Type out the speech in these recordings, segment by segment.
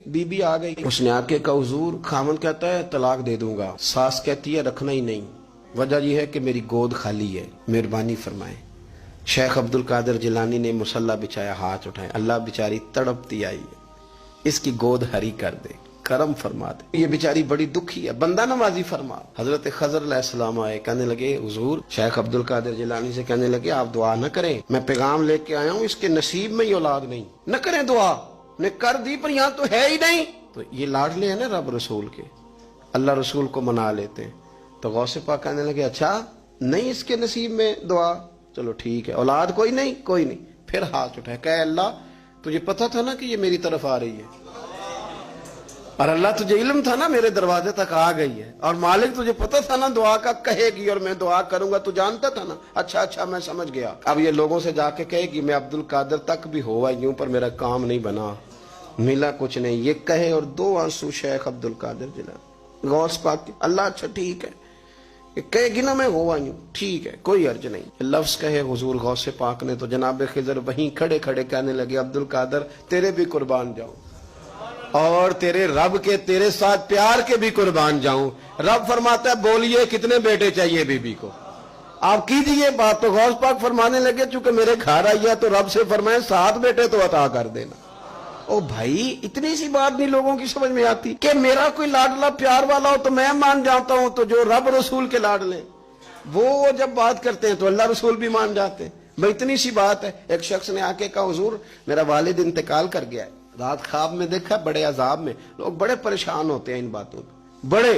बीबी आ गई, उसने आके कहा हुजूर, खामन कहता है तलाक दे दूंगा, सास कहती है रखना ही नहीं, वजह यह है कि मेरी गोद खाली है, मेहरबानी फरमाएं। शेख अब्दुल कादिर जिलानी ने मुसल्ला बिछाया, हाथ उठाए, अल्लाह बेचारी तड़पती आई है, इसकी गोद हरी कर दे, करम फरमा दे, ये बेचारी बड़ी दुखी है, बंदा नवाजी फरमा। हजरत खजर अलैहिस्सलाम आए, कहने लगे हुजूर, शेख अब्दुल कादिर जिलानी से कहने लगे आप दुआ न करें, मैं पैगाम लेके आया हूँ, इसके नसीब में ही औलाद नहीं, न करें दुआ, ने कर दी पर यहाँ तो है ही नहीं। तो ये लाडले हैं ना रब रसूल के, अल्लाह रसूल को मना लेते हैं। तो गौसे पाक कहने लगे अच्छा नहीं इसके नसीब में दुआ, चलो ठीक है, औलाद कोई नहीं, कोई नहीं। फिर हाथ उठाए, कहे अल्लाह तुझे पता था ना कि ये मेरी तरफ आ रही है, और अल्लाह तुझे इल्म था ना मेरे दरवाजे तक आ गई है, और मालिक तुझे पता था ना दुआ का कहेगी और मैं दुआ करूंगा, तू जानता था ना। अच्छा अच्छा मैं समझ गया। अब ये लोगों से जाके कहेगी मैं अब्दुल कादिर तक भी हुआ यूं पर मेरा काम नहीं बना, मिला कुछ नहीं, ये कहे और दो आंसू शेख अब्दुल कादिर जिलानी गौस पाक, अल्लाह अच्छा ठीक है, कहेगी ना मैं हुआ यूं, ठीक है कोई अर्ज नहीं। लफ्ज कहे हुजूर गौसे पाक ने तो जनाब खिजर वहीं खड़े खड़े कहने लगे अब्दुल कादिर तेरे भी कुर्बान जाऊं और तेरे रब के तेरे साथ प्यार के भी कुर्बान जाऊं। रब फरमाता है बोलिए कितने बेटे चाहिए बीबी को, आप कीजिए बात। तो गौस पाक फरमाने लगे चूंकि मेरे घर आई है तो रब से फरमाए 7 बेटे तो अता कर देना। ओ भाई इतनी सी बात नहीं लोगों की समझ में आती कि मेरा कोई लाडला प्यार वाला हो तो मैं मान जाता हूं, तो जो रब रसूल के लाडले वो जब बात करते हैं तो अल्लाह रसूल भी मान जाते हैं। भाई इतनी सी बात है। एक शख्स ने आके कहा हुजूर मेरा वालिद इंतकाल कर गया है, रात ख्वाब में देखा बड़े अजाब में, लोग बड़े परेशान होते हैं इन बातों में बड़े,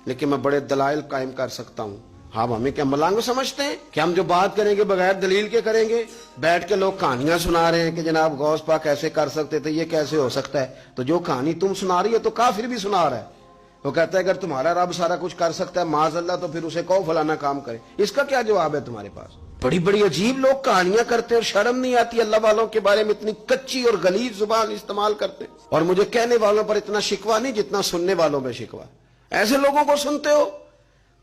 लेकिन मैं बड़े दलाइल कायम कर सकता हूँ। हाँ हमें क्या मलांग समझते हैं कि हम जो बात करेंगे बगैर दलील के करेंगे? बैठ के लोग कहानियां सुना रहे हैं कि जनाब गौस पाक ऐसे कर सकते थे, ये कैसे हो सकता है। तो जो कहानी तुम सुना रही है तो काफिर भी सुना रहा है। वो कहता है अगर तुम्हारा रब सारा कुछ कर सकता है माज़अल्लाह तो फिर उसे कहो फलाना काम करे। इसका क्या जवाब है तुम्हारे पास? बड़ी बड़ी अजीब लोग कहानियां करते हैं और शर्म नहीं आती अल्लाह वालों के बारे में, इतनी कच्ची और गलीज जुबान इस्तेमाल करते हैं। और मुझे कहने वालों पर इतना शिकवा नहीं जितना सुनने वालों में शिकवा। ऐसे लोगों को सुनते हो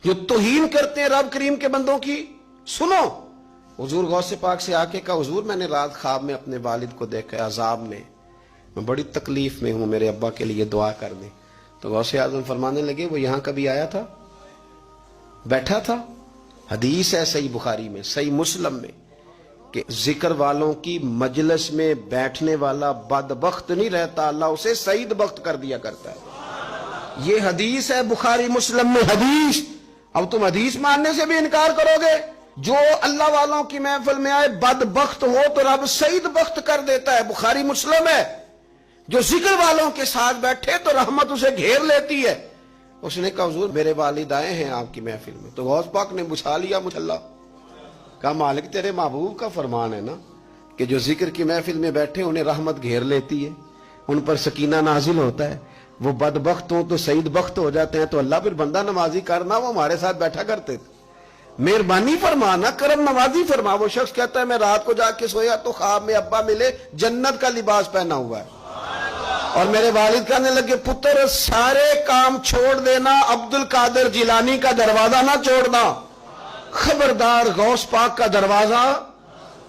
जो तौहीन करते हैं रब करीम के बंदों की। सुनो हुजूर गौसे पाक से आके कहा हुजूर मैंने रात ख्वाब में अपने वालिद को देखा अजाब में, मैं बड़ी तकलीफ में हूं, मेरे अब्बा के लिए दुआ कर दें। तो गौसे आजम फरमाने लगे वो यहां कभी आया था? बैठा था। हदीस है सही बुखारी में सही मुस्लिम में कि जिक्र वालों की मजलिस में बैठने वाला बदबख्त नहीं रहता, अल्लाह उसे सईद बख्त कर दिया करता है। ये हदीस है बुखारी मुस्लिम में हदीस। अब तुम हदीस मानने से भी इनकार करोगे? जो अल्लाह वालों की महफिल में आए बदबख्त हो तो रब सईद बख्त कर देता है, बुखारी मुस्लिम है। जो जिक्र वालों के साथ बैठे तो रहमत उसे घेर लेती है। उसने कहा हुजूर मेरे वालिद आए हैं आपकी महफिल में। तो गौस पाक ने बुझा लिया मुसल्ला, कहा मालिक तेरे महबूब का फरमान है ना कि जो जिक्र की महफिल में बैठे उन्हें रहमत घेर लेती है, उन पर सकीना नाजिल होता है, वो बदबख्त हो तो सईद बख्त हो जाते हैं। तो अल्लाह फिर बंदा नमाजी करना, वो हमारे साथ बैठा करते थे, मेहरबानी फरमाना करम नवाजी फरमा। वो शख्स कहता है मैं रात को जाके सोया तो ख्वाब में अब्बा मिले जन्नत का लिबास पहना हुआ है, और मेरे वालिद कहने लगे पुत्र सारे काम छोड़ देना, अब्दुल कादिर जिलानी का दरवाजा ना छोड़ना, खबरदार गौस पाक का दरवाजा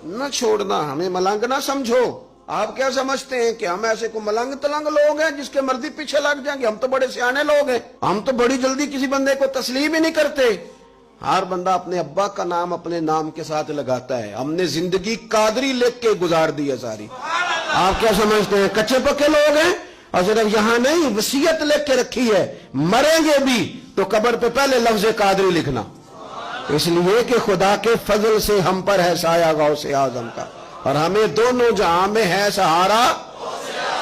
न छोड़ना, हमें मलंग ना समझो। आप क्या समझते हैं कि हम ऐसे को मलंग तलंग लोग हैं जिसके मर्जी पीछे लग जाएंगे? हम तो बड़े सियाने लोग हैं, हम तो बड़ी जल्दी किसी बंदे को तस्लीम ही नहीं करते। हर बंदा अपने अब्बा का नाम अपने नाम के साथ लगाता है। हमने जिंदगी कादरी लिख के गुजार दी है सारी। आप क्या समझते हैं कच्चे पक्के लोग हैं? और सिर्फ यहां नहीं वसीयत लिख के रखी है, मरेंगे भी तो कब्र पे पहले लफ्ज कादरी लिखना, इसलिए कि खुदा के फजल से हम पर है साया गौसे आजम का, और हमें दोनों जहां में है सहारा।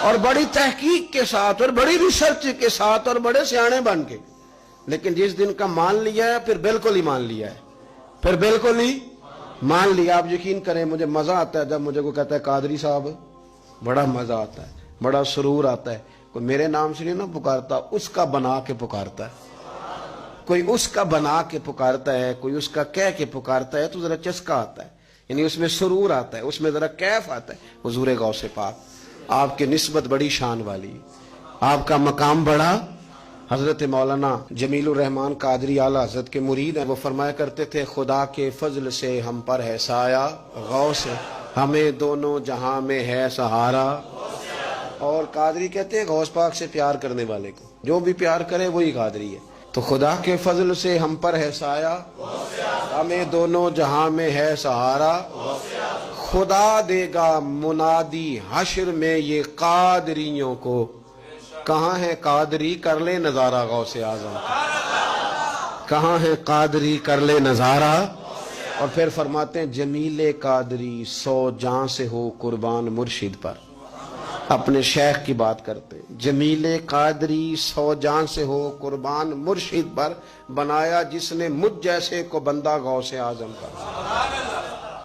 और बड़ी तहकीक के साथ और बड़ी रिसर्च के साथ और बड़े सियाने बन के, लेकिन जिस दिन का मान लिया है फिर बिल्कुल ही मान लिया है, फिर बिल्कुल ही मान लिया। आप यकीन करें मुझे मजा आता है जब मुझे कोई कहता है कादरी साहब, बड़ा मजा आता है, बड़ा सुरूर आता है। कोई मेरे नाम से नहीं ना पुकारता, उसका बना के पुकारता है, कोई उसका बना के पुकारता है, कोई उसका कह के पुकारता है, तो जरा चस्का आता है, यानी उसमें सुरूर आता है, उसमें जरा कैफ आता है। हुजूर गौसे पाक आपकी निस्बत बड़ी शान वाली, आपका मकाम बड़ा। हजरत मौलाना जमीलुर रहमान कादरी आला हजरत के मुरीद हैं, वो फरमाया करते थे खुदा के फजल से हम पर है साया गौस, हमें दोनों जहां में है सहारा। اور قادری کہتے ہیں غوث پاک سے پیار کرنے والے کو، جو بھی پیار کرے وہی قادری ہے۔ تو خدا کے فضل سے ہم پر ہے سایہ، ہمیں دونوں جہاں میں ہے سہارا، خدا دے گا منادی حشر میں یہ قادریوں کو، کہاں ہے قادری کر لے نظارہ غوث اعظم کا، کہاں ہے قادری کر لے نظارہ۔ اور پھر فرماتے ہیں جمیل قادری 100 جاں سے ہو قربان مرشد پر، اپنے شیخ کی بات کرتے ہیں، جمیل قادری 100 جان سے ہو قربان مرشد پر، بنایا جس نے مجھ جیسے کو بندہ غوث اعظم کا۔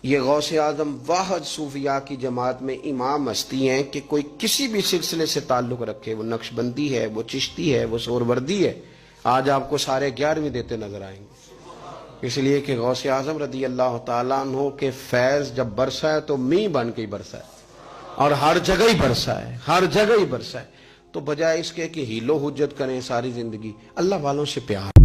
یہ غوث اعظم واحد صوفیاء کی جماعت میں امام ہستی ہیں کہ کوئی کسی بھی سلسلے سے تعلق رکھے، وہ نقشبندی ہے، وہ چشتی ہے، وہ سہروردی ہے، آج آپ کو سارے 11ویں دیتے نظر آئیں گے۔ اس لیے کہ غوث اعظم رضی اللہ تعالیٰ عنہ کے فیض جب برسا ہے تو می بن کے ہی برسا ہے، اور ہر جگہ ہی برسا ہے، ہر جگہ ہی برسا ہے۔ تو بجائے اس کے کہ ہیلو حجت کریں ساری زندگی، اللہ والوں سے پیار